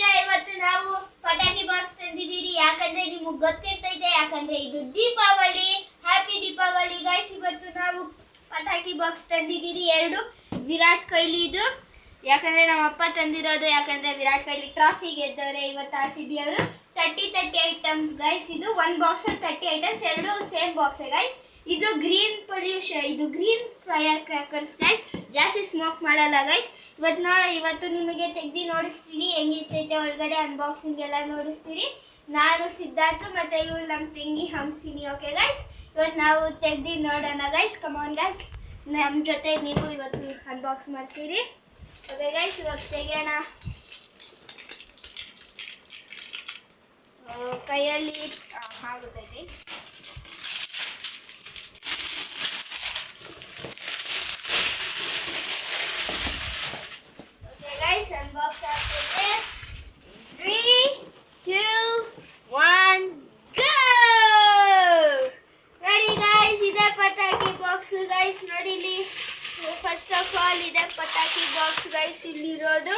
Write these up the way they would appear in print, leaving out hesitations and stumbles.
ಸ್ನೇಹಿತರೆ, ಇವತ್ತು ನಾವು ಪಟಾಕಿ ಬಾಕ್ಸ್ ತಂದಿದ್ದೀರಿ. ಯಾಕಂದ್ರೆ ನಿಮಗೆ ಗೊತ್ತಿರ್ತೈತೆ, ಯಾಕಂದ್ರೆ ಇದು ದೀಪಾವಳಿ. Happy Deepavali guys. ಇವತ್ತು ನಾವು ಪಟಾಕಿ ಬಾಕ್ಸ್ ತಂದಿದ್ದೀರಿ, 2 ವಿರಾಟ್ ಕೊಹ್ಲಿ ಇದು. ಯಾಕಂದ್ರೆ ನಮ್ಮ ಅಪ್ಪ ತಂದಿರೋದು, ಯಾಕಂದ್ರೆ ವಿರಾಟ್ ಕೊಹ್ಲಿ ಟ್ರಾಫಿ ಗೆದ್ದವ್ರೆ ಇವತ್ತು RCB ಅವರು. 30 ಐಟಮ್ಸ್ ಗೈಸ್. ಇದು 1 box 30 items, 2 same box guys. ಇದು ಗ್ರೀನ್ ಪೊಲ್ಯೂಷನ್, ಇದು ಗ್ರೀನ್ ಫೈರ್ ಕ್ರ್ಯಾಕರ್ಸ್ ಗೈಸ್. ಜಾಸ್ತಿ ಸ್ಮೋಕ್ ಮಾಡಲ್ಲ ಗೈಸ್. ಇವತ್ತು ನಿಮಗೆ ತೆಗ್ದು ನೋಡಿಸ್ತೀನಿ ಹೆಂಗಿರ್ತೈತೆ ಒಳಗಡೆ. ಅನ್ಬಾಕ್ಸಿಂಗ್ ಎಲ್ಲ ನೋಡಿಸ್ತೀನಿ. ನಾನು ಸಿದ್ಧಾರ್ಥ್ ಮತ್ತೆ ಇವಳು ನಮ್ಮ ತಂಗಿ ಹಂಸಿನಿ. ಓಕೆ ಗೈಸ್, ಇವತ್ತು ನಾವು ತೆಗ್ದು ನೋಡೋಣ ಗೈಸ್. ಕಮಾನ್ ಗೈಸ್, ನಮ್ಮ ಜೊತೆ ನೀವು ಇವತ್ತು ಅನ್ಬಾಕ್ಸ್ ಮಾಡ್ತೀರಿ. ಓಕೆ ಗೈಸ್, ಇವತ್ತು ತೆಗೆಯೋಣ. ಕೈಯಲ್ಲಿ ಆಗುತ್ತೈತೆ. Unbox ಆಗ್ತೈತೆ. 3, 2, 1 go! ನೋಡಿ ಗೈಸ್, ಇದೆ ಪಟಾಕಿ ಬಾಕ್ಸ್ ಗೈಸ್. ನೋಡಿ ಇಲ್ಲಿ ಫಸ್ಟ್ ಆಫ್ ಆಲ್ ಇದೆ ಪಟಾಕಿ ಬಾಕ್ಸ್ ಗೈಸ್. ಇಲ್ಲಿರೋದು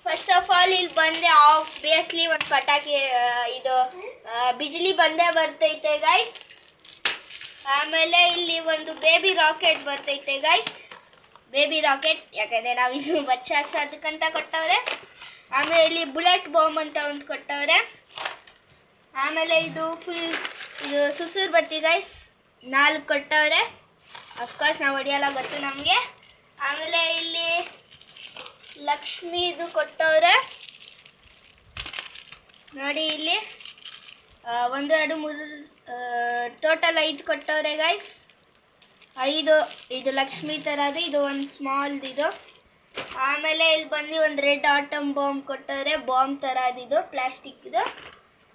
ಫಸ್ಟ್ ಆಫ್ ಆಲ್ ಇಲ್ಲಿ ಬಂದೆ ಆಬ್ವಿಯಸ್ಲಿ ಒಂದು ಪಟಾಕಿ, ಇದು ಬಿಜ್ಲಿ ಬಂದೇ ಬರ್ತೈತೆ ಗೈಸ್. ಆಮೇಲೆ ಇಲ್ಲಿ ಒಂದು ಬೇಬಿ ರಾಕೆಟ್ ಬರ್ತೈತೆ ಗೈಸ್. ಬೇಬಿ ರಾಕೆಟ್, ಯಾಕಂದರೆ ನಾವು ಇನ್ನು ಬಚ್ಚಾಸೋದಕ್ಕಂತ ಕೊಟ್ಟವ್ರೆ. ಆಮೇಲೆ ಇಲ್ಲಿ ಬುಲೆಟ್ ಬಾಂಬ್ ಅಂತ ಒಂದು ಕೊಟ್ಟವ್ರೆ. ಆಮೇಲೆ ಇದು ಫುಲ್ ಇದು ಸುಸುರು ಬತ್ತಿ ಗೈಸ್, 4 ಕೊಟ್ಟವ್ರೆ. ಅಫ್ಕೋರ್ಸ್ ನಾವು ಹೊಡಿಯಲ್ಲ, ಗೊತ್ತು ನಮಗೆ. ಆಮೇಲೆ ಇಲ್ಲಿ ಲಕ್ಷ್ಮೀದು ಕೊಟ್ಟವ್ರೆ. ನೋಡಿ ಇಲ್ಲಿ 1, 2, 3 ಟೋಟಲ್ 5 ಕೊಟ್ಟವ್ರೆ ಗೈಸ್. 5 ಇದು ಲಕ್ಷ್ಮಿ ಥರದ್ದು, ಇದು ಒಂದು ಸ್ಮಾಲ್ದು ಇದು. ಆಮೇಲೆ ಇಲ್ಲಿ ಬಂದು ಒಂದು ರೆಡ್ ಆಟಮ್ ಬಾಂಬ್ ಕೊಟ್ಟವ್ರೆ, ಬಾಂಬ್ ಥರದ್ದು, ಪ್ಲಾಸ್ಟಿಕ್ ಇದು.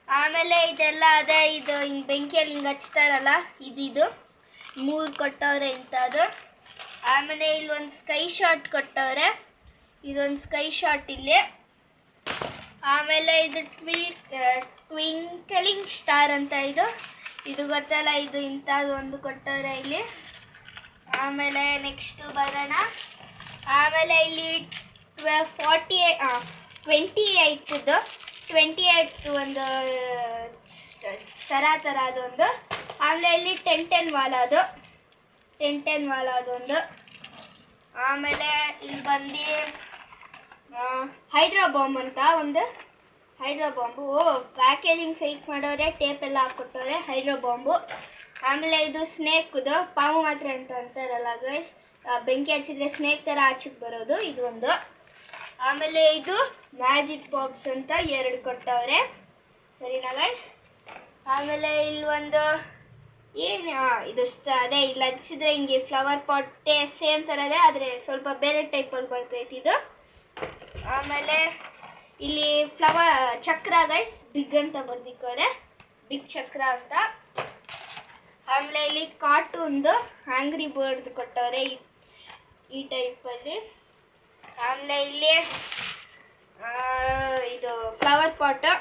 ಆಮೇಲೆ ಇದೆಲ್ಲ ಅದೇ, ಇದು ಹಿಂಗೆ ಬೆಂಕಿಯಲ್ಲಿ ಹಿಂಗೆ ಹಚ್ತಾರಲ್ಲ, ಇದು 3 ಕೊಟ್ಟವ್ರೆ ಇಂಥದ್ದು. ಆಮೇಲೆ ಇಲ್ಲಿ ಒಂದು ಸ್ಕೈ ಶಾಟ್ ಕೊಟ್ಟವ್ರೆ, ಇದೊಂದು ಸ್ಕೈ ಶಾಟ್ ಇಲ್ಲಿ. ಆಮೇಲೆ ಇದು ಟ್ವಿಂಕಲಿಂಗ್ ಸ್ಟಾರ್ ಅಂತ ಇದು ಗೊತ್ತಲ್ಲ, ಇದು ಇಂಥದ್ದು ಒಂದು ಕೊಟ್ಟವ್ರೆ ಇಲ್ಲಿ. ಆಮೇಲೆ ನೆಕ್ಸ್ಟು ಬರೋಣ. ಆಮೇಲೆ ಇಲ್ಲಿ 28 ಒಂದು ಸರ ಥರ ಅದೊಂದು. ಆಮೇಲೆ ಇಲ್ಲಿ 10 ವಾಲದು 10 ವಾಲದೊಂದು. ಆಮೇಲೆ ಇಲ್ಲಿ ಬಂದು ಹೈಡ್ರಾ ಬಾಂಬ್ ಅಂತ ಒಂದು ಹೈಡ್ರಾ ಬಾಂಬು. ಪ್ಯಾಕೇಜಿಂಗ್ ಸೈಕ್ ಮಾಡೋರೆ, ಟೇಪ್ ಎಲ್ಲ ಹಾಕ್ಕೊಟ್ಟವ್ರೆ, ಹೈಡ್ರಾ ಬಾಂಬು. ಆಮೇಲೆ ಇದು ಸ್ನೇಕ್ದು, ಪಾವು ಮಾತ್ರೆ ಅಂತ ಅಂತಾರಲ್ಲ ಗೈಸ್, ಬೆಂಕಿ ಹಚ್ಚಿದ್ರೆ ಸ್ನೇಕ್ ಥರ ಆಚೆಗೆ ಬರೋದು, ಇದು ಒಂದು. ಆಮೇಲೆ ಇದು ಮ್ಯಾಜಿಕ್ ಬಾಬ್ಸ್ ಅಂತ 2 ಕೊಟ್ಟವ್ರೆ, ಸರಿನಾ ಗೈಸ್. ಆಮೇಲೆ ಇಲ್ಲಿ ಒಂದು ಏನು ಇದು ಅದೇ, ಇಲ್ಲಿ ಹಚ್ಚಿದ್ರೆ ಹಿಂಗೆ ಫ್ಲವರ್ ಪಾಟೇ ಸೇಮ್ ಥರದೇ, ಆದರೆ ಸ್ವಲ್ಪ ಬೇರೆ ಟೈಪಲ್ಲಿ ಬರ್ತೈತೆ ಇದು. ಆಮೇಲೆ ಇಲ್ಲಿ ಚಕ್ರ ಗೈಸ್, ಬಿಗ್ ಅಂತ ಬರ್ದಿಕ್ಕವ್ರೆ, ಬಿಗ್ ಚಕ್ರ ಅಂತ. ಆಮೇಲೆ ಇಲ್ಲಿ ಕಾರ್ಟೂನ್ದು ಆಂಗ್ರಿ ಬರ್ಡ್ ಕೊಟ್ಟವ್ರೆ, ಈ ಟೈಪಲ್ಲಿ. ಆಮೇಲೆ ಇಲ್ಲಿ ಇದು ಫ್ಲವರ್ ಪಾಟು,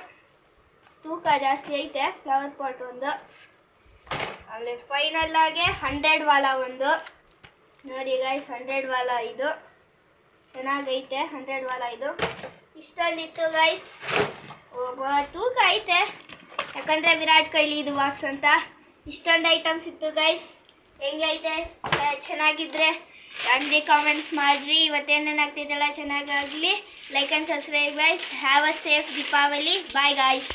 ತೂಕ ಜಾಸ್ತಿ ಐತೆ ಫ್ಲವರ್ ಪಾಟ್ ಒಂದು. ಆಮೇಲೆ ಫೈನಲ್ ಆಗಿ 100 ವಾಲ ಒಂದು. ನೋಡಿ ಗೈಸ್, 100 ವಾಲ ಇದು ಚೆನ್ನಾಗೈತೆ. 100 ವಾಲ ಇದು ಇಷ್ಟೊಂದಿತ್ತು ಗೈಸ್. ತೂಕ ಐತೆ, ಯಾಕಂದರೆ ವಿರಾಟ್ ಕೊಹ್ಲಿ ಇದು ಬಾಕ್ಸ್ ಅಂತ. ಇಷ್ಟೊಂದು ಐಟಮ್ಸ್ ಇತ್ತು ಗೈಸ್. ಹೆಂಗೈತೆ? ಚೆನ್ನಾಗಿದ್ರೆ ನನಗೆ ಕಾಮೆಂಟ್ಸ್ ಮಾಡಿರಿ. ಇವತ್ತೇನೇನಾಗ್ತಿದ್ದೆಲ್ಲ ಚೆನ್ನಾಗಾಗಲಿ. Like and subscribe guys. Have a safe Deepavali. Bye guys.